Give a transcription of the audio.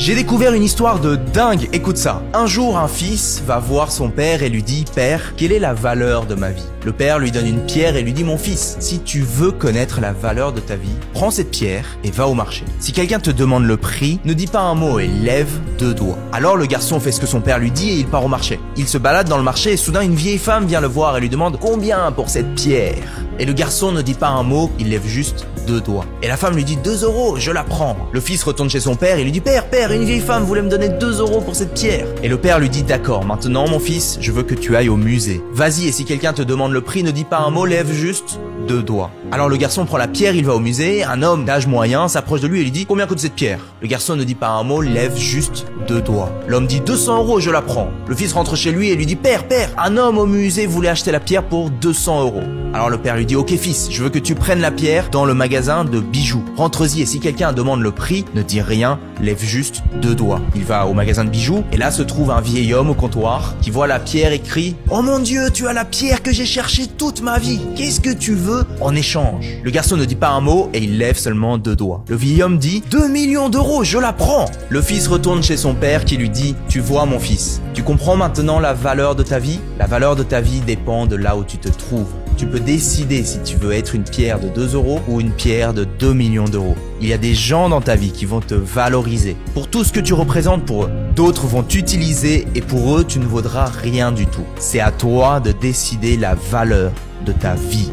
J'ai découvert une histoire de dingue, écoute ça. Un jour, un fils va voir son père et lui dit « Père, quelle est la valeur de ma vie ?» Le père lui donne une pierre et lui dit « Mon fils, si tu veux connaître la valeur de ta vie, prends cette pierre et va au marché. Si quelqu'un te demande le prix, ne dis pas un mot et lève 2 doigts. » Alors le garçon fait ce que son père lui dit et il part au marché. Il se balade dans le marché et soudain une vieille femme vient le voir et lui demande « Combien pour cette pierre ?» Et le garçon ne dit pas un mot, il lève juste 2 doigts. Et la femme lui dit 2 €, je la prends. Le fils retourne chez son père et lui dit Père, une vieille femme voulait me donner 2 € pour cette pierre. Et le père lui dit d'accord, maintenant mon fils, je veux que tu ailles au musée. Vas-y et si quelqu'un te demande le prix, ne dis pas un mot, lève juste 2 doigts. Alors le garçon prend la pierre, il va au musée, un homme d'âge moyen s'approche de lui et lui dit combien coûte cette pierre? Le garçon ne dit pas un mot, lève juste 2 doigts. L'homme dit 200 €, je la prends. Le fils rentre chez lui et lui dit Père, un homme au musée voulait acheter la pierre pour 200 €. Alors le père lui dit ok fils, je veux que tu prennes la pierre dans le magasin de bijoux. Rentre-y et si quelqu'un demande le prix, ne dis rien, lève juste 2 doigts. Il va au magasin de bijoux et là se trouve un vieil homme au comptoir qui voit la pierre et crie oh mon Dieu, tu as la pierre que j'ai cherchée toute ma vie. Qu'est-ce que tu veux en échange? Le garçon ne dit pas un mot et il lève seulement 2 doigts. Le vieil homme dit 2 millions d'euros, je la prends. Le fils retourne chez son père qui lui dit tu vois mon fils, tu comprends maintenant la valeur de ta vie? La valeur de ta vie dépend de là où tu te trouves. Tu peux décider si tu veux être une pierre de 2 € ou une pierre de 2 millions d'euros. Il y a des gens dans ta vie qui vont te valoriser pour tout ce que tu représentes pour eux. D'autres vont t'utiliser et pour eux, tu ne vaudras rien du tout. C'est à toi de décider la valeur de ta vie.